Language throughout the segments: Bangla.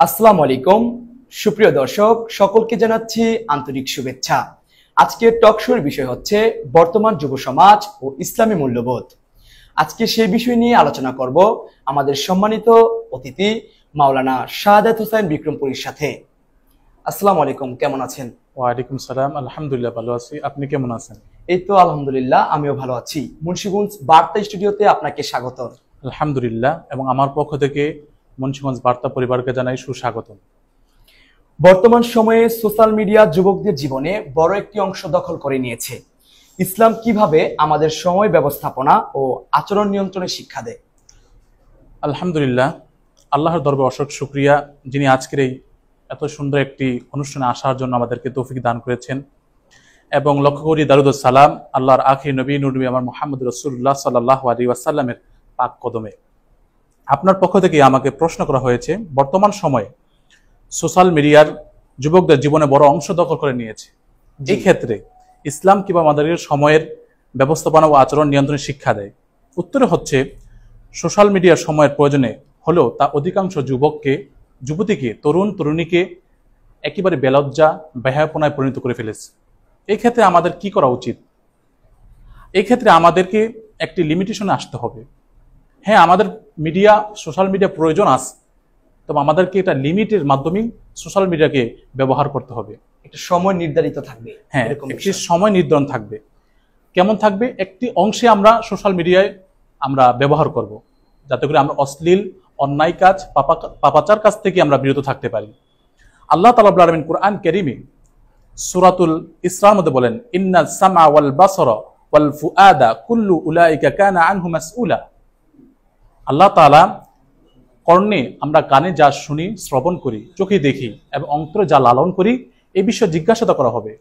আসসালামু আলাইকুম সুপ্রিয় দর্শক সকলকে জানাচ্ছি আন্তরিক শুভেচ্ছা। আজকের টক শোর বিষয় হচ্ছে বর্তমান যুব সমাজ ও ইসলামী মূল্যবোধ। আজকে সেই বিষয় নিয়ে আলোচনা করব আমাদের সম্মানিত অতিথি মাওলানা শাহাদাত হোসেন বিক্রমপুরীর সাথে। আসসালামু আলাইকুম, কেমন আছেন? ওয়ালাইকুম সালাম, আলহামদুলিল্লাহ ভালো আছি। আপনি কেমন আছেন? এই তো আলহামদুলিল্লাহ, আমিও ভালো আছি। মুন্সিগঞ্জ বার্তা স্টুডিওতে আপনাকে স্বাগত। আলহামদুলিল্লাহ, এবং আমার পক্ষ থেকে মুন্সিগঞ্জ বার্তা পরিবারকে জানাই সুস্বাগত। বর্তমান সময়ে সোশ্যাল মিডিয়া যুবকদের জীবনে বড় একটি অংশ দখল করে নিয়েছে। ইসলাম কিভাবে আমাদের সময় ব্যবস্থাপনা ও আচরণ নিয়ন্ত্রণে শিক্ষা দেয়? আলহামদুলিল্লাহ, আল্লাহর দরবারে অশেষ শুকরিয়া, যিনি আজকের এই এত সুন্দর একটি অনুষ্ঠানে আসার জন্য আমাদেরকে তৌফিক দান করেছেন। এবং লক্ষ্য করি দারুদ সালাম আল্লাহর আখির নবী নূর নবী আমার মুহাম্মদ রাসূলুল্লাহ সাল্লাল্লাহু আলাইহি ওয়াসাল্লামের পাক কদমে। আপনার পক্ষ থেকে আমাকে প্রশ্ন করা হয়েছে, বর্তমান সময়ে সোশ্যাল মিডিয়ার যুবকদের জীবনে বড় অংশ দখল করে নিয়েছে, এই ক্ষেত্রে ইসলাম কিংবা আমাদের সময়ের ব্যবস্থাপনা ও আচরণ নিয়ন্ত্রণের শিক্ষা দেয়। উত্তরে হচ্ছে, সোশ্যাল মিডিয়ার সময়ের প্রয়োজনে হলেও তা অধিকাংশ যুবতীকে তরুণ তরুণীকে একেবারে বেলজ্জা বেহায়াপনায় পরিণত করে ফেলেছে। এই ক্ষেত্রে আমাদের কি করা উচিত? এই ক্ষেত্রে আমাদেরকে একটি লিমিটেশনে আসতে হবে। হ্যাঁ, আমাদের সোশ্যাল মিডিয়া প্রয়োজন আছে, তবে আমাদেরকে এটা লিমিটের মাধ্যমেই সোশ্যাল মিডিয়াকে ব্যবহার করতে হবে। একটা সময় নির্ধারিত থাকবে। হ্যাঁ, একটি সময় নির্ধারণ থাকবে। কেমন থাকবে? একটি অংশে আমরা সোশ্যাল মিডিয়ায় আমরা ব্যবহার করব, যাতে করে আমরা অশ্লীল অন্যায় কাজ পাপাচার কাজ থেকে আমরা বিরত থাকতে পারি। আল্লাহ তাআলা রাব্বুল আলামিন কুরআন কারীমে সূরাতুল ইসরার মধ্যে বলেন, ইন্নাস সামআ ওয়াল বাসারা ওয়াল ফুআদা কুল্লু উলাইকা কানা আনহু মাসউলা। আল্লাহ তাআলা কর্ণে আমরা কানে যা শুনি, শ্রবণ করি, চোখে দেখি এবং অন্তরে যা লালন করি, এই বিষয়ে জিজ্ঞাসা করা হবে।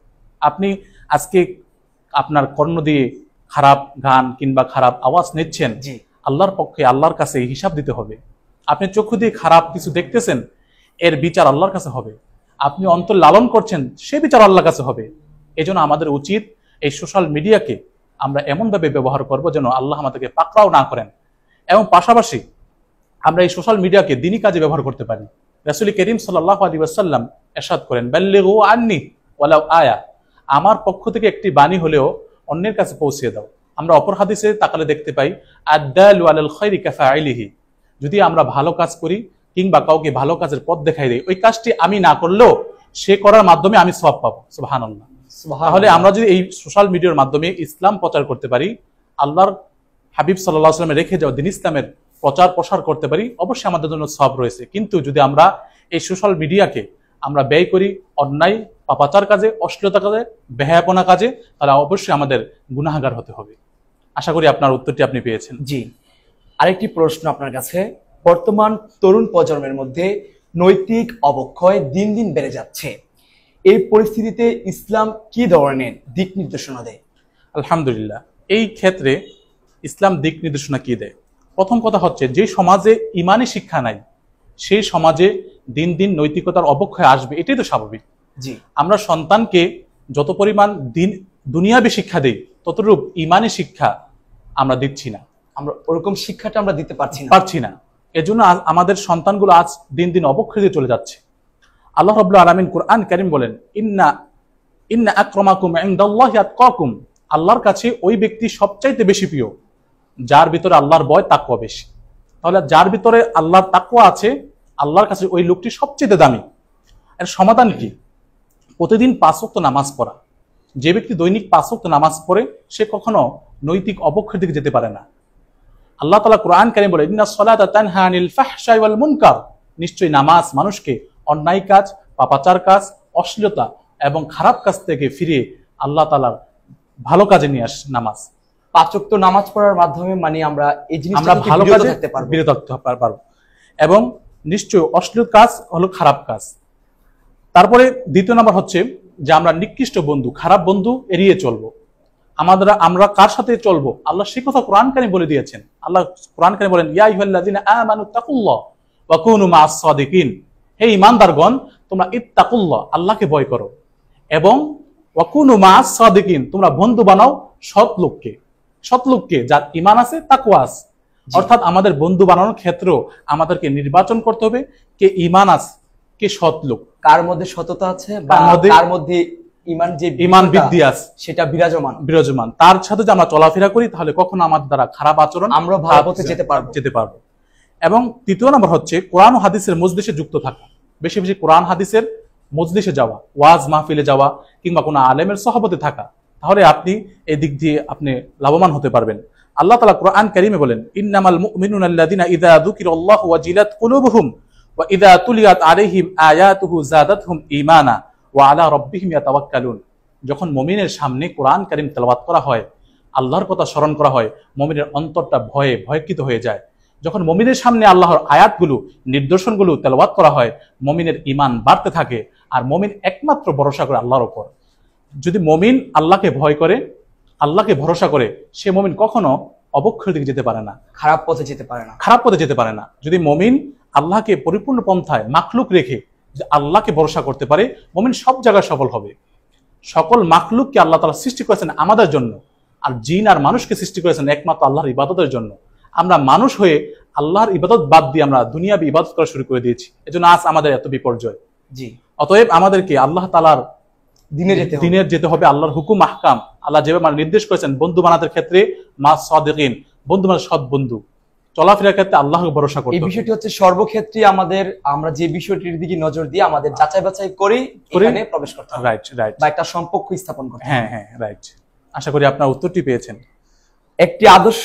আপনি আজকে আপনার কর্ণ দিয়ে খারাপ গান কিংবা খারাপ আওয়াজ নিচ্ছেন, আল্লাহর পক্ষে আল্লাহর কাছে হিসাব দিতে হবে। আপনি চক্ষু দিয়ে খারাপ কিছু দেখতেছেন, এর বিচার আল্লাহর কাছে হবে। আপনি অন্তর লালন করছেন, সে বিচার আল্লাহর কাছে হবে। এই জন্য আমাদের উচিত এই সোশ্যাল মিডিয়াকে আমরা এমনভাবে ব্যবহার করব যেন আল্লাহ আমাদেরকে পাকড়াও না করেন, এবং পাশাপাশি আমরা এই সোশ্যাল মিডিয়াকে দ্বীনি কাজে ব্যবহার করতে পারি। রাসূল করিম সাল্লাল্লাহু আলাইহি ওয়াসাল্লাম ইরশাদ করেন, বাল্লিগু আন্নি ওয়ালাউ আয়া, আমার পক্ষ থেকে একটি বাণী হলেও অন্যের কাছে পৌঁছে দাও। আমরা অপর হাদিসে তাকালে দেখতে পাই, আদ-দালু আলাল খায়রি কাফাইলিহি, যদি আমরা ভালো কাজ করি কিংবা কাউকে ভালো কাজের পথ দেখাই দেই, ওই কাজটি আমি না করলেও সে করার মাধ্যমে আমি সওয়াব পাবো। সুবহানাল্লাহ। তাহলে আমরা যদি এই সোশ্যাল মিডিয়ার মাধ্যমে ইসলাম প্রচার করতে পারি, আল্লাহর হাবিব সাল্লাল্লাহু আলাইহি ওয়াসাল্লামের রেখে যাওয়া দ্বীন ইসলামের প্রচার প্রসার করতে পারি, অবশ্যই আমাদের জন্য সওয়াব রয়েছে। কিন্তু যদি আমরা এই সোশ্যাল মিডিয়াকে আমরা ব্যয় করি অন্যায় পাপাচার কাজে, অশ্লীলতা কাজে, বেহায়াপনা কাজে, তাহলে অবশ্যই আমাদের গুনাহগার হতে হবে। আশা করি আপনার উত্তরটি আপনি পেয়েছেন। জি, আরেকটি প্রশ্ন আপনার কাছে। বর্তমান তরুণ প্রজন্মের মধ্যে নৈতিক অবক্ষয় দিন দিন বেড়ে যাচ্ছে। এই পরিস্থিতিতে ইসলাম কি ধরনের দিক নির্দেশনা দেয়? আলহামদুলিল্লাহ, এই ক্ষেত্রে ইসলাম দিক নির্দেশনা কি দেয়? প্রথম কথা হচ্ছে, যে সমাজে ইমানি শিক্ষা নাই, সেই সমাজে দিন দিন নৈতিকতার অবক্ষয় আসবে, এটাই তো স্বাভাবিক। জি, আমরা সন্তানকে যত পরিমাণ দুনিয়াবী শিক্ষা দেই, ততটুকু ইমানি শিক্ষা আমরা দিচ্ছি না, আমরা ওরকম শিক্ষাটা আমরা দিতে পারছি না। এজন্য আমাদের সন্তানগুলো আজ দিন দিন অবক্ষয়ে চলে যাচ্ছে। আল্লাহ রাব্বুল আলামিন কুরআন কারীম বলেন, ইন্না আকরামাকুম ইনদাল্লাহি আতকাকুম, আল্লাহর কাছে ওই ব্যক্তি সবচাইতে বেশি প্রিয় যার ভিতরে আল্লাহর ভয় তাকওয়া বেশি। তাহলে যার ভিতরে আল্লাহর তাকওয়া আছে, আল্লাহর কাছে ওই লোকটি সবচেয়ে দামি। এর সমাধান কি? প্রতিদিন 5 ওয়াক্ত নামাজ পড়া। যে ব্যক্তি দৈনিক 5 ওয়াক্ত নামাজ পড়ে, সে কখনো নৈতিক অবক্ষয়ের দিকে যেতে পারে না। আল্লাহ তাআলা কুরআন কারীমে বলেন, ইন্নাস সালাতা তানহা আনিল ফাহশাই ওয়াল মুনকার, নিশ্চয়ই নামাজ মানুষকে অন্যায় কাজ, পাপাচার কাজ, অশ্লীলতা এবং খারাপ কাজ থেকে ফিরিয়ে আল্লাহ তাআলার ভালো কাজে নিয়ে আসে। নামাজ 5 ওয়াক্ত নামাজ পড়ার মাধ্যমে মানে আমরা এই জিনিসটা থেকে ভালো বিরত কাজে থাকতে পারবো, বিরত থাকতে পারবো। এবং নিশ্চয়ই অশ্লীল কাজ হলো খারাপ কাজ। তারপরে দ্বিতীয় নাম্বার হচ্ছে যে আমরা নিকৃষ্ট বন্ধু, খারাপ বন্ধু এড়িয়ে চলবো। আমরা কার সাথে চলবো, আল্লাহ সেই কথা কোরআন কারীমে বলে দিয়েছেন। আল্লাহ কোরআন কারীমে বলেন, ইয়া আইয়ুহাল্লাযিনা আমানু তাকুল্লাহ ওয়া কুনু মাআস সাদিকিন, হে ঈমানদারগণ, তোমরা ইত্তাকুল্লাহ, আল্লাহকে ভয় করো, এবং ওয়া কুনু মাআস সাদিকিন, তোমরা বন্ধু বানাও সৎ লোককে যার ঈমান আছে, তাকওয়া আছে। অর্থাৎ আমাদের বন্ধু বানানোর ক্ষেত্রেও আমাদেরকে নির্বাচন করতে হবে কে ঈমান আছে, কে সৎ লোক, কার মধ্যে সততা আছে বা কার মধ্যে ঈমান বৃদ্ধি আছে, সেটা বিরাজমান, তার সাথে যে আমরা চলাফেরা করি, তাহলে কখনো আমাদের দ্বারা খারাপ আচরণ, আমরা ভালো পথে যেতে পারবো। এবং তৃতীয় নম্বর হচ্ছে কোরআন ও হাদিসের মজলিসে যুক্ত থাকা, বেশি বেশি কোরআন হাদিসের মজলিসে যাওয়া, ওয়াজ মাহফিলে যাওয়া, কিংবা কোনো আলেমের সহবতে থাকা, তাহলে আপনি এই দিক দিয়ে আপনি লাভবান হতে পারবেন। আল্লাহ তাআলা কোরআন কারীমে বলেন, ইন্নামাল মুমিনুনা আল্লাযিনা ইযা যুকিরাল্লাহু ওয়াজিলাত কুলুবুহুম ওয়া ইযা তুলিয়াত আলাইহিম আয়াতুহু যাদাতহুম ঈমানা ওয়া আলা রাব্বিহিম ইয়াতাওয়াক্কালুন। যখন মুমিনের সামনে কোরআন কারীম তেলাওয়াত করা হয়, আল্লাহর কথা স্মরণ করা হয়, মুমিনের অন্তরটা ভয়ে ভয়ভীত হয়ে যায়। যখন মুমিনের সামনে আল্লাহর আয়াতগুলো, নির্দেশনগুলো তেলাওয়াত করা হয়, মুমিনের ঈমান বাড়তে থাকে, আর মুমিন একমাত্র ভরসা করে আল্লাহর উপর। যদি মুমিন আল্লাহকে ভয় করে, আল্লাহকে ভরসা করে, সে মুমিন কখনো অবক্ষয়ের দিকে যেতে পারে না, খারাপ পথে যেতে পারে না। যদি মুমিন আল্লাহকে পরিপূর্ণ পন্থায় মাখলুক রেখে যে আল্লাহকে ভরসা করতে পারে, মুমিন সব জায়গায় সফল হবে। সকল মাখলুককে আল্লাহ তাআলা সৃষ্টি করেছেন আমাদের জন্য, আর জিন আর মানুষকে সৃষ্টি করেছেন একমাত্র আল্লাহর ইবাদতের জন্য। আমরা মানুষ হয়ে আল্লাহর ইবাদত বাদ দিয়ে আমরা দুনিয়াবি ইবাদত করা শুরু করে দিয়েছি, এজন্য আজ আমাদের এত বিপর্যয়। অতএব আমাদেরকে আল্লাহ তাআলার দিনে যেতে হবে, আল্লাহর হুকুম আহকাম আল্লাহ যেভাবে নির্দেশ করেছেন, বন্ধু বানাতের ক্ষেত্রে মা সাদিকিন, বন্ধু মানে সৎ বন্ধু, চলাফেরার ক্ষেত্রে আল্লাহকে ভরসা করতে হবে। এই বিষয়টি হচ্ছে সর্বক্ষেত্রে আমরা যে বিষয়টির দিকে নজর দিয়ে আমাদের যাচাই বাছাই করে এখানে প্রবেশ করতে হবে, রাইট, বা একটা সম্পর্ক স্থাপন করতে হবে। হ্যাঁ, রাইট। আশা করি আপনার উত্তরটি পেয়েছেন। একটি আদর্শ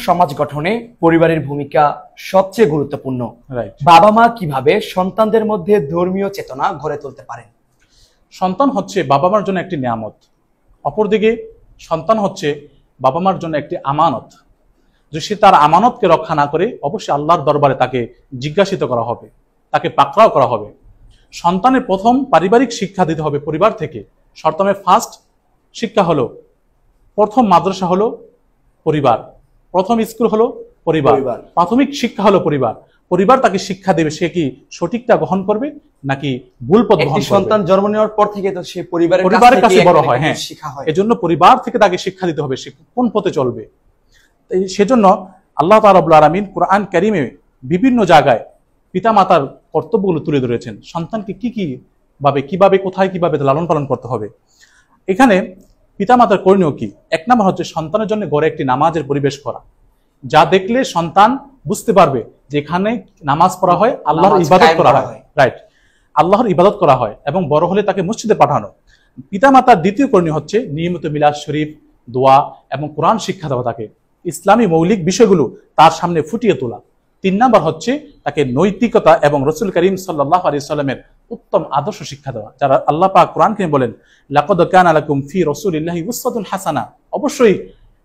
সমাজ গঠনে পরিবারের ভূমিকা সবচেয়ে গুরুত্বপূর্ণ। রাইট। বাবা মা কিভাবে সন্তানদের মধ্যে ধর্মীয় চেতনা গড়ে তুলতে পারেন? সন্তান হচ্ছে বাবা মার জন্য একটি নিয়ামত, অপরদিকে সন্তান হচ্ছে বাবা মার জন্য একটি আমানত। যদি সে তার আমানতকে রক্ষা না করে, অবশ্যই আল্লাহর দরবারে তাকে জিজ্ঞাসিত করা হবে, তাকে পাকড়াও করা হবে। সন্তানের প্রথম পারিবারিক শিক্ষা দিতে হবে পরিবার থেকে। সন্তানের ফার্স্ট শিক্ষা হলো, প্রথম মাদ্রাসা হলো পরিবার, প্রথম স্কুল হলো পরিবার, প্রাথমিক শিক্ষা হলো পরিবার। পরিবার তাকে শিক্ষা দেবে, সে কি সঠিকটা গ্রহণ করবে নাকি ভুল পথ গ্রহণ করবে। সন্তান জন্ম নেওয়ার পর থেকে তো সে পরিবারের কাছে বড় হয়। হ্যাঁ, এজন্য পরিবার থেকে তাকে শিক্ষা দিতে হবে, সে কোন পথে চলবে। সেজন্য আল্লাহ তাআলা রাব্বুল আলামিন কোরআন কারীমে বিভিন্ন জায়গায় পিতামাতার কর্তব্যগুলো তুলে ধরেছেন, সন্তানকে কিভাবে কোথায় কিভাবে লালন পালন করতে হবে। এখানে পিতামাতার করণীয় কি? এক নম্বর হচ্ছে সন্তানের জন্য ঘরে একটি নামাজের পরিবেশ করা, যা দেখলে সন্তান বুঝতে পারবে যে এখানে নামাজ পড়া হয়, আল্লাহর ইবাদত করা হয়। রাইট, আল্লাহর ইবাদত করা হয়, এবং বড় হলে তাকে মসজিদে পাঠানো। পিতামাতার দ্বিতীয় করণীয় হচ্ছে নিয়মিত মিলাদ শরীফ, দোয়া এবং কোরআন শিক্ষা দেওয়া, তাকে ইসলামী মৌলিক বিষয়গুলো তার সামনে ফুটিয়ে তোলা। 3 নাম্বার হচ্ছে তাকে নৈতিকতা এবং রাসূল করিম সাল্লাল্লাহু আলাইহি ওয়াসাল্লামের উত্তম আদর্শ শিক্ষা দেওয়া, যারা আল্লাহ পাক কোরআন কারীমে বলেন, লাকাদ কানা লাকুম ফি রাসূলিল্লাহি উসওয়াতুন হাসানাহ, অবশ্যই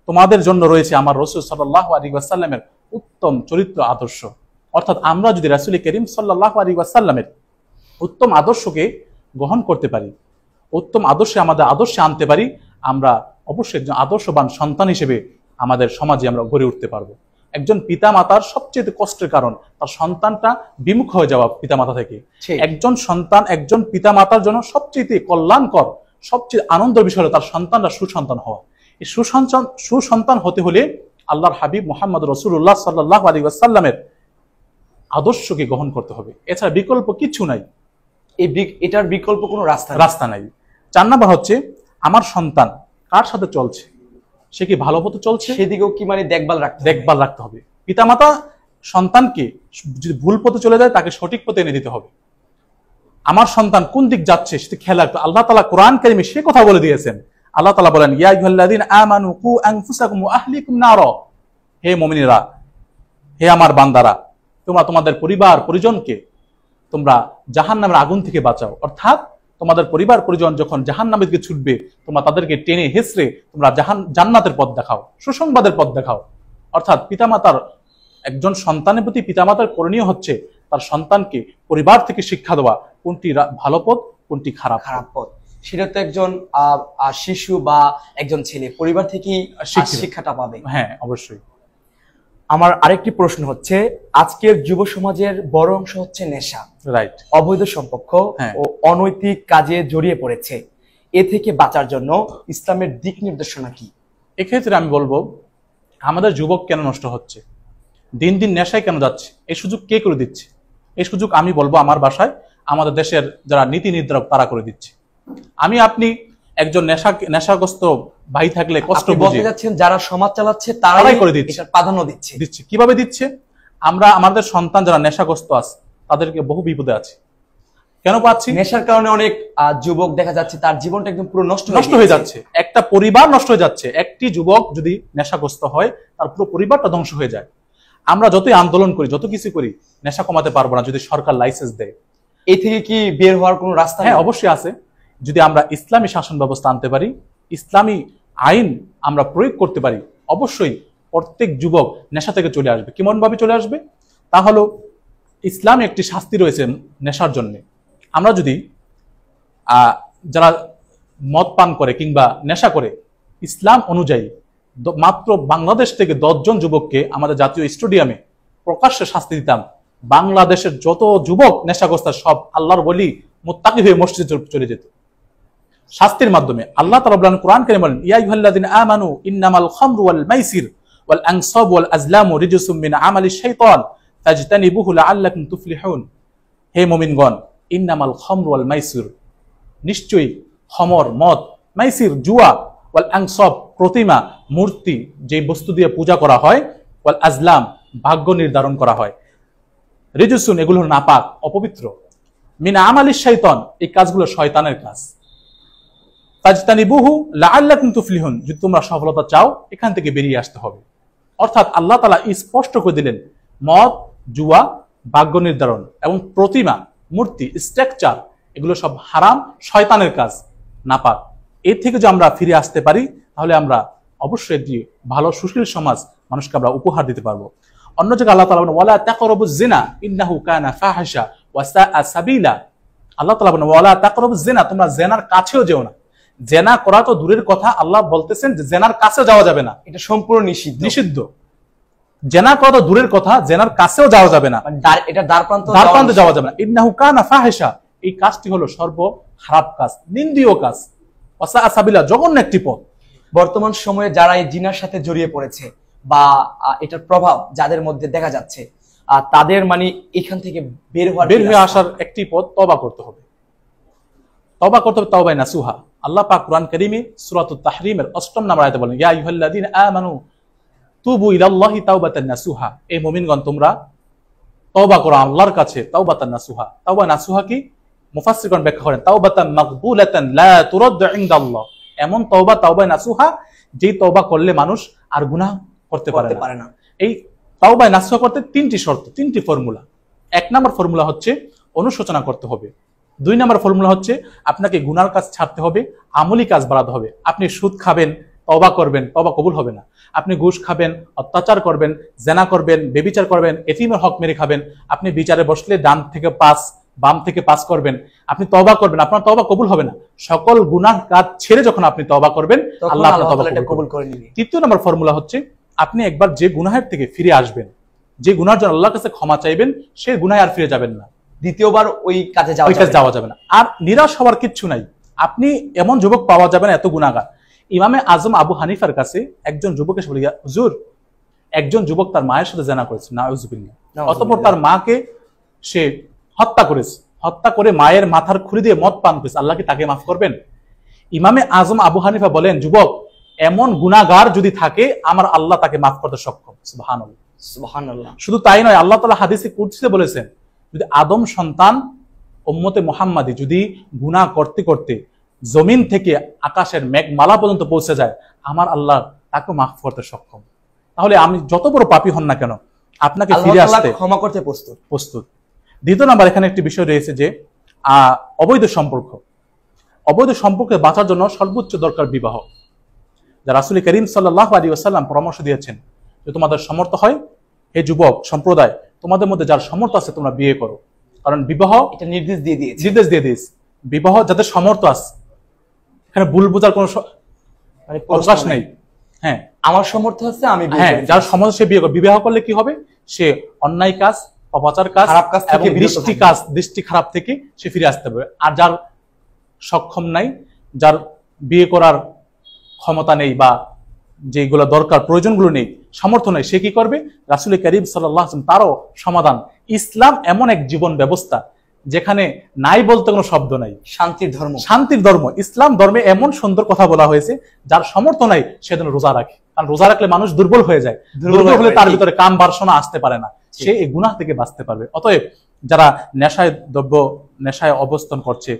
তোমাদের জন্য রয়েছে আমার রাসূল সাল্লাল্লাহু আলাইহি ওয়াসাল্লামের উত্তম চরিত্র আদর্শ। অর্থাৎ আমরা যদি রাসূল করিম সাল্লাল্লাহু আলাইহি ওয়াসাল্লামের উত্তম আদর্শকে গ্রহণ করতে পারি, উত্তম আদর্শে আমাদের আদর্শে আনতে পারি, আমরা অবশ্যই একজন আদর্শবান সন্তান হিসেবে আমাদের সমাজে আমরা গড়ে উঠতে পারবো। একজন পিতা মাতার সবচেয়ে কষ্টের কারণ তার সন্তানটা বিমুখ হয়ে যাওয়া পিতামাতা থেকে। একজন পিতা মাতার জন্য সবচেয়ে কল্যাণকর, সবচেয়ে আনন্দের বিষয় হলো তার সন্তানরা সুসন্তান হওয়া। এই সুসন্তান হতে হলে আল্লাহর হাবিব মুহাম্মদ রাসূলুল্লাহ সাল্লাল্লাহু আলাইহি ওয়াসাল্লামের আদর্শকে গ্রহণ করতে হবে, এছাড়া বিকল্প কিছু নাই। এটার বিকল্প কোনো রাস্তা নাই। 4 নাম্বার হচ্ছে আমার সন্তান কার সাথে চলছে, সে কি ভালো পথে চলছে, সেদিকেও কি দেখভাল রাখতে হবে। পিতামাতা সন্তানকে যদি ভুল পথে চলে যায় তাকে সঠিক পথে এনে দিতে হবে। আমার সন্তান কোন দিক যাচ্ছে সেটা খেয়াল রাখতে আল্লাহ তাআলা কোরআন কারীমে সে কথা বলে দিয়েছেন। আল্লাহ তাআলা বলেন, ইয়া আইয়ুহাল্লাযীনা আমানু কু আনফুসাকুম ওয়া আহলিকুম নারা, হে মুমিনেরা, হে আমার বান্দারা, তোমরা তোমাদের পরিবার পরিজনকে তোমরা জাহান্নামের আগুন থেকে বাঁচাও। অর্থাৎ তোমাদের পরিবার পরিজন যখন জাহান্নামের দিকে ছুটবে, তোমরা তাদেরকে টেনে হেসড়ে তোমরা জান্নাতের পথ দেখাও, সুসংবাদের পথ দেখাও। অর্থাৎ পিতামাতার, একজন সন্তানের প্রতি পিতামাতার করণীয় হচ্ছে তার সন্তানকে পরিবার থেকে শিক্ষা দেওয়া, কোনটি ভালো পথ কোনটি খারাপ পথ। সেটা তো একজন শিশু বা একজন ছেলে পরিবার থেকেই শিক্ষাটা পাবে। হ্যাঁ, অবশ্যই। আমার আরেকটি প্রশ্ন হচ্ছে, আজকের যুব সমাজের বড় অংশ হচ্ছে নেশা, রাইট, অবৈধ সম্পর্ক ও অনৈতিক কাজে জড়িয়ে পড়েছে। এ থেকে বাঁচার জন্য ইসলামের দিক নির্দেশনা কি? এক্ষেত্রে আমি বলবো, আমাদের যুবক কেন নষ্ট হচ্ছে, দিন দিন নেশায় কেন যাচ্ছে, এই সুযোগ কে করে দিচ্ছে? এই সুযোগ আমি বলবো আমার বাসায় আমাদের দেশের যারা নীতি নির্ধারক তারা করে দিচ্ছে। আমি আপনি একজন নেশাগ্রস্ত ভাই থাকলে কষ্ট আপনি বলতে যাচ্ছেন যারা সমাজ চালাচ্ছে তারাই করে দিচ্ছে, এটার প্রাধান্য দিচ্ছে। কিভাবে দিচ্ছে? আমরা আমাদের সন্তান যারা নেশাগ্রস্ত আছে তাদেরকে বহু বিপদে আছে। কেন পাচ্ছি? নেশার কারণে অনেক যুবক দেখা যাচ্ছে তার জীবনটা একদম পুরো নষ্ট হয়ে যাচ্ছে, একটা পরিবার নষ্ট হয়ে যাচ্ছে। একটি যুবক যদি নেশাগ্রস্ত হয় তার পুরো পরিবারটা ধ্বংস হয়ে যায়। আমরা যতই আন্দোলন করি, যত কিছু করি, নেশা কমাতে পারবো না যদি সরকার লাইসেন্স দেয়। এই থেকে কি বের হওয়ার কোনো রাস্তা? হ্যাঁ, অবশ্যই আছে। যদি আমরা ইসলামী শাসন ব্যবস্থা আনতে পারি, ইসলামী আইন আমরা প্রয়োগ করতে পারি, অবশ্যই প্রত্যেক যুবক নেশা থেকে চলে আসবে। কেমন ভাবে চলে আসবে? তা হলো ইসলামে একটি শাস্তি রয়েছে নেশার জন্য। আমরা যদি যারা মদ পান করে কিংবা নেশা করে, ইসলাম অনুযায়ী মাত্র বাংলাদেশ থেকে 10 জন যুবককে আমাদের জাতীয় স্টেডিয়ামে প্রকাশ্যে শাস্তি দিতাম, বাংলাদেশের যত যুবক নেশাগ্রস্ত সব আল্লাহর ওলি মুত্তাকি হয়ে মসজিদে চলে যেত শাস্তির মাধ্যমে। আল্লাহ তাআলা বলেন, কোরআন কারীমে বলেন, ইয়া আইয়ুহাল্লাযিনা আমানু ইন্নামাল খামরু ওয়াল মাইসির ওয়াল আনসাবু ওয়াল আজলামু রিজসুম মিন আমালিশ শাইতান ফাজতানিবুহু লাআল্লাকুম তুফলিহুন। হে মুমিনগণ, ইন্নামাল খামরু ওয়াল মাইসির, নিশ্চয়ই খমর, মদ, মাইসির, জুয়া, ওয়াল আনসাব, প্রতিমা, মূর্তি, যে বস্তু দিয়ে পূজা করা হয়, ওয়াল আজলাম, ভাগ্য নির্ধারণ করা হয়, রিজসুন, এগুলো নাপাক, অপবিত্র, মিন আমালিশ শাইতান, এই কাজগুলো শয়তানের কাজ। ফাজতানিবুহু লাআল্লাকুম তুফলিহুন, যদি তোমরা সফলতা চাও এখান থেকে বেরিয়ে আসতে হবে। অর্থাৎ আল্লাহ তাআলা স্পষ্ট করে দিলেন, মদ, জুয়া, ভাগ্য নির্ধারণ এবং প্রতিমা, মূর্তি, স্ট্রাকচার, এগুলো সব হারাম, শয়তানের কাজ, নাপাক। এর থেকে যদি আমরা ফিরে আসতে পারি তাহলে আমরা অবশ্যই একটি ভালো সুশীল সমাজ মানুষকে আমরা উপহার দিতে পারবো। অন্য জায়গায় আল্লাহ তাআলা বলেন, ওয়ালা তাকরাবুজ জিনা ইন্নাহু কানা ফাহিশা ওয়া সাআ সাবিলা। আল্লাহ তাআলা বলেন, ওয়ালা তাকরাবুজ জিনা, তোমরা জেনার কাছেও যেও না। জেনা করা তো দূরের কথা, আল্লাহ বলতেছেন যে জেনার কাছে যাওয়া যাবে না, এটা সম্পূর্ণ নিষিদ্ধ। জেনা করা তো দূরের কথা, জেনার কাছেও যাওয়া যাবে না, এটা দ্বারপ্রান্তে যাওয়া যাবে না। ইন্নাহু কানা ফাহিশা, এই কাজটি হলো সর্ব খারাপ কাজ, নিন্দীয় কাজ, ওয়া সাআ সাবিলা, জঘন্য একটি পথ। বর্তমান সময়ে যারা এই জিনার সাথে জড়িয়ে পড়েছে বা এটার প্রভাব যাদের মধ্যে দেখা যাচ্ছে, তাদের মানে এখান থেকে বের হয়ে আসার একটি পথ তওবা করতে হবে। তাওবায়ে নাসুহা। আল্লাহ পাক কুরআন কারীমে সূরাতুত তাহরীমের 8 নম্বর আয়াতে বলেন, ইয়া আইয়ুহাল্লাযীনা আমানু তুবু ইলাল্লাহি তাওবাতান নাসুহা, এই মুমিনগণ তোমরা তওবা করো আল্লাহর কাছে তাওবাতান নাসুহা। তাওবা নাসুহা কি? মুফাসসিরগণ ব্যাখ্যা করেন, তাওবাতান মাকবুলাতান লা তুরাদ্দু ইনদাল্লাহ, এমন তাওবায়ে নাসুহা যেই তওবা করলে মানুষ আর গুনাহ করতে পারে না। এই তাওবায়ে নাসুহা করতে 3টি শর্ত, 3টি ফর্মুলা। 1 নম্বর ফর্মুলা হচ্ছে অনুশোচনা করতে হবে। 2 নম্বর ফর্মুলা হচ্ছে আপনাকে গুনার কাজ ছাড়তে হবে, আমলি কাজ বাড়াতে হবে। আপনি সুদ খাবেন, তওবা করবেন, তওবা কবুল হবে না। আপনি ঘুষ খাবেন, অত্যাচার করবেন, জেনা করবেন, বেবিচার করবেন, এতিমের হক মেরে খাবেন, আপনি বিচারে বসলে ডান থেকে 5 বাম থেকে 5 করবেন, আপনি তওবা করবেন, আপনার তওবা কবুল হবে না। সকল গুনাহ কাজ ছেড়ে যখন আপনি তওবা করবেন, আল্লাহ আপনার তওবা কবুল করে নেবেন। 3 নম্বর ফর্মুলা হচ্ছে আপনি একবার যে গুনাহের থেকে ফিরে আসবেন, যে গুনার জন্য আল্লাহর কাছে ক্ষমা চাইবেন, সেই গুনাহে আর ফিরে যাবেন না, দ্বিতীয়বার ওই কাজে যাওয়া যাবে না। আর নিরাশ হওয়ার কিচ্ছু নাই। আপনি এমন যুবক পাওয়া যাবে না এত গুনাহগার। ইমামে আজম আবু হানিফার কাছে একজন যুবক এসে বলে, হুজুর, একজন যুবক তার মায়ের সাথে জেনা করেছে, নাউযুবিল্লাহ, অতঃপর তার মাকে সে হত্যা করেছে, হত্যা করে মায়ের মাথার খুলি দিয়ে মদ পান করেছে, আল্লাহ কি তাকে মাফ করবেন? ইমামে আজম আবু হানিফা বলেন, যুবক, এমন গুনাহগার যদি থাকে আমার আল্লাহ তাকে মাফ করতে সক্ষম। সুবহানাল্লাহ, সুবহানাল্লাহ। শুধু তাই নয়, আল্লাহ তাআলা হাদিসে কুদসিতে বলেছেন, যদি আদম সন্তান উম্মতে মুহাম্মাদি যদি গুনাহ করতে করতে জমিন থেকে আকাশের মেঘমালা পর্যন্ত পৌঁছে যায়, আমার আল্লাহ তাকে মাফ করতে সক্ষম। তাহলে আমি যত বড় পাপী হন না কেন, আপনাকে ফিরে আসতে, ক্ষমা করতে প্রস্তুত। 2 নম্বর এখানে একটি বিষয় রয়েছে যে অবৈধ সম্পর্কে বাঁচার জন্য সর্বোচ্চ দরকার বিবাহ। যা রাসূল করিম সাল্লাল্লাহু আলাইহি ওয়াসাল্লাম পরামর্শ দিয়েছেন যে তোমাদের সামর্থ্য হয়, হে যুবক সম্প্রদায়, তোমাদের মধ্যে যার সামর্থ্য আছে তোমরা বিয়ে করো। কারণ বিবাহ এটা নির্দেশ দিয়ে দিয়েছে, বিবাহ যাদের সামর্থ্য আছে, এখানে ভুল বোঝার কোনো অবকাশ নেই। হ্যাঁ, আমার সামর্থ্য আছে, আমি যার সামর্থ্য সে বিয়ে করবে। বিবাহ করলে কি হবে? সে অন্যায় কাজ, অপাচার কাজ, খারাপ কাজ থেকে, দৃষ্টি খারাপ থেকে সে ফিরে আসতে পারবে। আর যার সক্ষম নাই, যার বিয়ে করার ক্ষমতা নেই বা যেগুলো দরকার প্রয়োজনগুলো নেই, সামর্থ্য নেই, সে কি করবে? রাসূল করিম সাল্লাল্লাহু আলাইহি ওয়াসাল্লাম তারও সমাধান। ইসলাম এমন এক জীবন ব্যবস্থা যেখানে নাই বলতে কোনো শব্দ নাই। শান্তির ধর্ম। শান্তির ধর্ম। ইসলাম ধর্মে এমন সুন্দর কথা বলা হয়েছে, যার সমর্থ নাই সে যেন রোজা রাখে, কারণ রোজা রাখলে মানুষ দুর্বল হয়ে যায়, দুর্বল হলে তার ভিতরে কাম বাসনা আসতে পারে না, সে এই গুনাহ থেকে বাঁচতে পারবে। অতএব যারা নেশায় অবস্থান করছে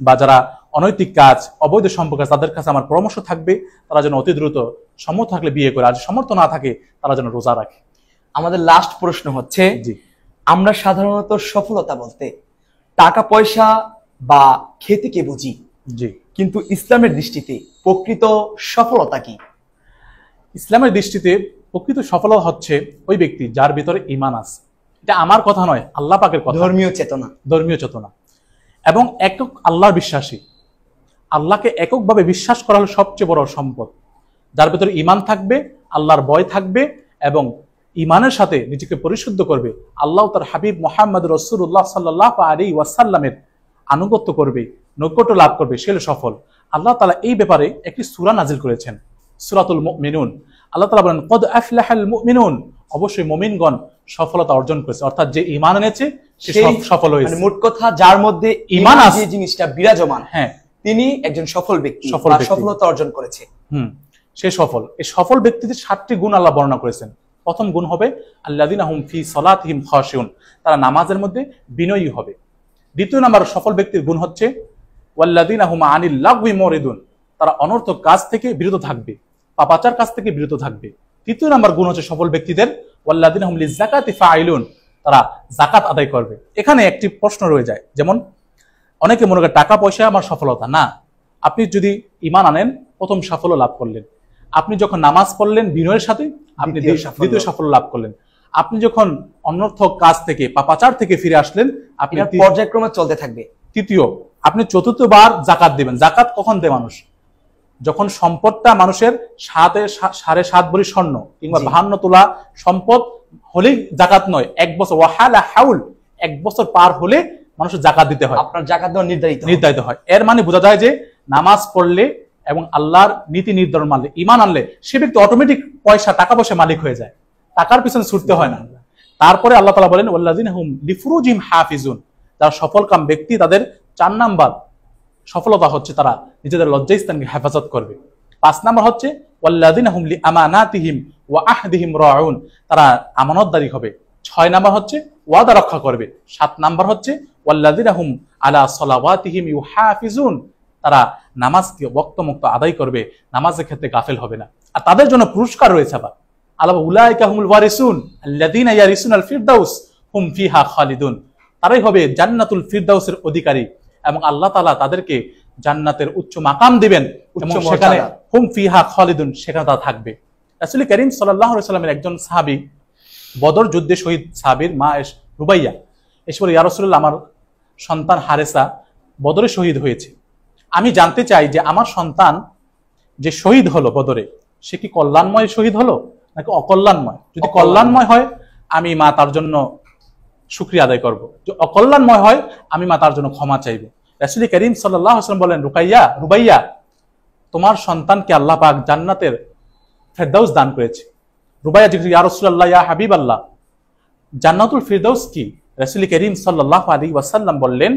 বা যারা অনৈতিক কাজ, অবৈধ সম্পর্ক, তাদের কাছে আমার পরামর্শ থাকবে তারা যেন অতি দ্রুত সমর্থ থাকলে বিয়ে করে, আর সমর্থ না থাকে তারা যেন রোজা রাখে। আমাদের লাস্ট প্রশ্ন হচ্ছে, জি, আমরা সাধারণত সফলতা বলতে টাকা পয়সা বা খ্যাতিকে বুঝি, জি, কিন্তু ইসলামের দৃষ্টিতে প্রকৃত সফলতা কি? ইসলামের দৃষ্টিতে প্রকৃত সফলতা হচ্ছে ওই ব্যক্তি যার ভিতরে ঈমান আছে। এটা আমার কথা নয়, আল্লাহ পাকের কথা। ধর্মীয় চেতনা। ধর্মীয় চেতনা এবং একক আল্লাহর বিশ্বাসী। আল্লাহকে এককভাবে বিশ্বাস করা হলো সবচেয়ে বড় সম্পদ। যার ভিতরে ঈমান থাকবে, আল্লাহর ভয় থাকবে এবং ঈমানের সাথে নিজেকে পরিশুদ্ধ করবে, আল্লাহ তার হাবিব মুহাম্মদ রাসূলুল্লাহ সাল্লাল্লাহু আলাইহি ওয়াসাল্লামের আনুগত্য করবে, নৈকট্য লাভ করবে, সে হলো সফল। আল্লাহ তাআলা এই ব্যাপারে একটি সূরা নাজিল করেছেন, সূরাতুল মুমিনুন। আল্লাহ তাআলা বলেন, কদ আফলাহাল মুমিনুন, অবশ্যই মুমিনগণ সফলতা অর্জন করেছে, অর্থাৎ যে ঈমান এনেছে সে সফল হয়েছে। মানে মোট কথা, যার মধ্যে ঈমান আছে, যে জিনিসটা বিরাজমান, হ্যাঁ, তিনি একজন সফল ব্যক্তি, সফলতা অর্জন করেছে। সে সফল। এই সফল ব্যক্তিদের 7টি গুণ আল্লাহ বর্ণনা করেছেন। প্রথম গুণ হবে আল্লাযীনা হুম ফি সলাতিহিম খাশিউন, তারা নামাজের মধ্যে বিনয়ী হবে। দ্বিতীয় নাম্বার সফল ব্যক্তির গুণ হচ্ছে ওয়াল্লাযীনা হুম আনিল লাগওয়ি মুরিদুন, তারা অনর্থক কাজ থেকে বিরত থাকবে, পাপাচার কাজ থেকে বিরত থাকবে। তৃতীয় নাম্বার গুণ হচ্ছে সফল ব্যক্তিদের ওয়াল্লাযীনা হুম লিযাকাতি ফাইলুন, তারা যাকাত আদায় করবে। এখানে একটি প্রশ্ন রয়ে যায়, যেমন অনেকে মনে করে টাকা পয়সা আমার সফলতা না। আপনি যদি ঈমান আনেন, প্রথম সাফল্য লাভ করলেন। আপনি যখন নামাজ পড়লেন বিনয়ের সাথে, আপনি দ্বিতীয় সাফল্য লাভ করলেন। আপনি যখন অনর্থক কাজ থেকে, পাপাচার থেকে ফিরে আসলেন, আপনি পর্যায়ক্রমে চলতে থাকবে। তৃতীয়, আপনি চতুর্থবার যাকাত দিবেন। যাকাত কখন দেয় মানুষ? যখন সম্পদটা মানুষের 7.5 ভরি স্বর্ণ কিংবা 52 তোলা সম্পদ হলেই যাকাত নয়, 1 বছর ওয়াহালা হাউল, 1 বছর পার হলে মানুষের যাকাত দিতে হয়। আপনার যাকাত দেওয়া নির্ধারিত হয়। এর মানে বোঝা যায় যে নামাজ পড়লে এবং আল্লাহর নীতি নির্ধারণ মানলে, ঈমান আনলে, সে ব্যক্তি অটোমেটিক টাকা পয়সা মালিক হয়ে যায়, টাকার পিছনে ছুটতে হয় না। তারপরে আল্লাহ তাআলা বলেন ওয়াল্লাযীনা হুম লিফুরুজিহিম হাফিজুন, যারা সফলকাম ব্যক্তি তাদের 4 নাম্বার সফলতা হচ্ছে তারা নিজেদের লজ্জাস্থানকে হেফাজত করবে। 5 নাম্বার হচ্ছে ওয়াল্লাযীনা হুম লিআমানাতিহিম ওয়া আহদিহিম রাউন, তারা আমানতদারি হবে। 6 নাম্বার হচ্ছে ওয়াদা রক্ষা করবে। 7 নাম্বার হচ্ছে ওয়াল্লাযীনা হুম আলা সালাওয়াতিহিম ইউহাফিজুন, তারা নামাজকে ওয়াক্তমুক্ত আদায় করবে, নামাজের ক্ষেত্রে গাফেল হবে না। আর তাদের জন্য পুরস্কার রয়েছে আবার, আল্লাহ উলাইকা হুমুল ওয়ারিসুন আল্লাযীনা ইয়ারিসুনাল ফিরদাউস হুম ফিহা খালিদুন, তারাই হবে জান্নাতুল ফিরদাউসের অধিকারী এবং আল্লাহ তাআলা তাদেরকে জান্নাতের উচ্চ মাকাম দিবেন এবং সেখানে হুম ফিহা খালিদুন, সেখানে তারা থাকবে। রাসূল করিম সাল্লাল্লাহু আলাইহি ওয়াসাল্লামের একজন সাহাবী, বদর যুদ্ধে শহীদ সাহাবীর মা রুবাইয়া, এসে বলে, ইয়া রাসূলুল্লাহ, আমার সন্তান হারেসা বদরে শহীদ হয়েছে। আমি জানতে চাই যে আমার সন্তান যে শহীদ হলো বদরে, সে কি কল্যাণময় শহীদ হলো নাকি অকল্যাণময়? যদি কল্যাণময় হয় আমি মা তার জন্য শুকরিয়া আদায় করব, যদি অকল্যাণময় হয় আমি মা তার জন্য ক্ষমা চাইব। রাসূল করিম সাল্লাল্লাহু আলাইহি ওয়াসাল্লাম বলেন, রুবাইয়া, তোমার সন্তানকে আল্লাহ পাক জান্নাতের ফেরদাউস দান করেছে। রুবাইয়া জিজ্ঞেস, ইয়া রাসূলুল্লাহ, ইয়া হাবিবাল্লাহ, জান্নাতুল ফিরদাউস কি? রাসূল করিম সাল্লাল্লাহু আলাইহি ওয়াসাল্লাম বললেন,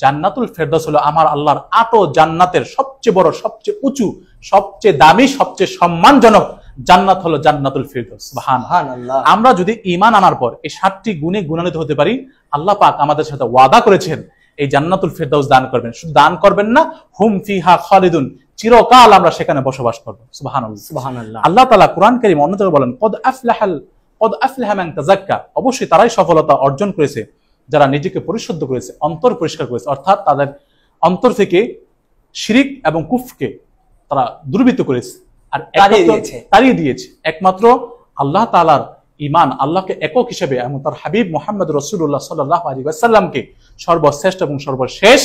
জান্নাতুল ফেরদাউস হলো আমার আল্লাহর 8 জান্নাতের সবচেয়ে বড়, সবচেয়ে উঁচু, সবচেয়ে দামি, সবচেয়ে সম্মানজনক জান্নাত হলো জান্নাতুল ফিরদাউস। সুবহানাল্লাহ। আমরা যদি ঈমান আনার পর এই 7টি গুণে গুণান্বিত হতে পারি, আল্লাহ পাক আমাদের সাথে ওয়াদা করেছেন এই জান্নাতুল ফিরদাউস দান করবেন। শুধু দান করবেন না, হুম ফিহা খালিদুন, চিরকাল আমরা সেখানে বসবাস করব। সুবহানাল্লাহ। আল্লাহ তাআলা কুরআন কারীম অন্য জায়গায় বলেন, কদ আফলাহা মান তাযাক্কা, অবশ্যই তারাই সফলতা অর্জন করেছে যারা নিজেকে পরিশুদ্ধ করেছে, অন্তর পরিষ্কার করেছে, অর্থাৎ তাদের অন্তর থেকে শিরিক এবং কুফরকে তারা দূরীভূত করেছে আর তাড়িয়ে দিয়েছে। একমাত্র আল্লাহ তাআলার ঈমান, আল্লাহকে একক হিসেবে এবং তার হাবিব মুহাম্মদ রাসূলুল্লাহ সাল্লাল্লাহু আলাইহি ওয়াসাল্লামকে সর্বশ্রেষ্ঠ এবং সর্বশেষ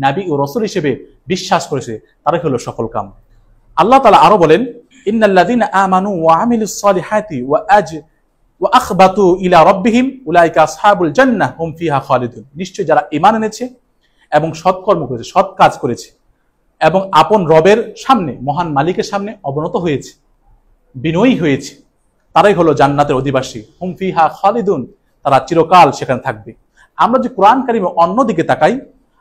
নবী ও রাসূল হিসেবে বিশ্বাস করেছে, তারাই হলো সফলকাম। আল্লাহ তাআলা আরো বলেন, ইন্নাল্লাযীনা আমানু ওয়া আমিলুস সালিহাতি ওয়া আখবাতু ইলা রাব্বিহিম উলাইকা আসহাবুল জান্নাহ হুম ফিহা খালিদুন, নিশ্চয় যারা ঈমান এনেছে এবং সৎকর্ম করেছে, সৎ কাজ করেছে এবং আপন রবের সামনে, মহান মালিকের সামনে অবনত হয়েছে, বিনয়ী হয়েছে, তারাই হলো জান্নাতের অধিবাসী। হুম ফিহা খালিদুন, তারা চিরকাল সেখানে থাকবে। আমরা যে কোরআন কারিমে অন্যদিকে তাকাই,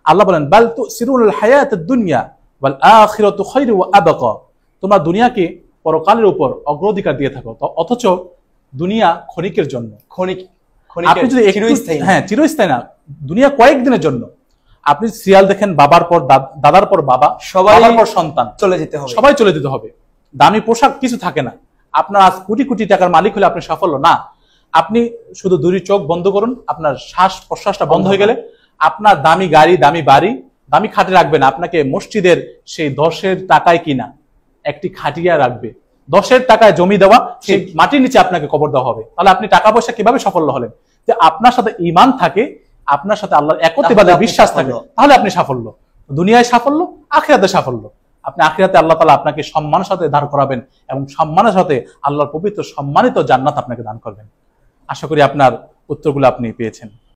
আল্লাহ বলেন বাল তুসিরুনাল হায়াতাদ দুনিয়া ওয়াল আখিরাতু খায়রু ওয়া আবকা, তোমরা দুনিয়াকে পরকালের উপর অগ্রাধিকার দিয়ে থাকো, অথচ দুনিয়া ক্ষণিকের জন্য। আপনি যদি হ্যাঁ, চিরস্থায়ী না, দুনিয়া কয়েকদিনের জন্য। আপনি সিরিয়াল দেখেন, বাবার পর দাদার পর বাবা, সবার পর সন্তান, চলে যেতে হবে, সবাই চলে যেতে হবে। দামি পোশাক কিছু থাকে না। আপনার আজ কোটি কোটি টাকার মালিক হলে আপনি সাফল্য না। আপনি শুধু দুই চোখ বন্ধ করুন, আপনার শ্বাস প্রশ্বাসটা বন্ধ হয়ে গেলে আপনার দামি গাড়ি, দামি বাড়ি, দামি খাটে রাখবে না, আপনাকে মসজিদের সেই 10-এর টাকায় কিনা একটি খাটিয়া রাখবে, 10-এর টাকায় জমি দেওয়া, সেই মাটির নিচে আপনাকে কবর দেওয়া হবে। তাহলে আপনি টাকা পয়সা কিভাবে সাফল্য হলেন? যে আপনার সাথে ঈমান থাকে, আপনার সাথে আল্লাহর একত্ববাদে বিশ্বাস থাকে, তাহলে আপনি সাফল্য। দুনিয়ায় সাফল্য, আখিরাতে সাফল্য। আপনি আখিরাতে আল্লাহ তাআলা আপনাকে সম্মানের সাথে দাঁড় করাবেন এবং সম্মানের সাথে আল্লাহর পবিত্র সম্মানিত জান্নাত আপনাকে দান করবেন। আশা করি আপনার উত্তরগুলো আপনি পেয়েছেন।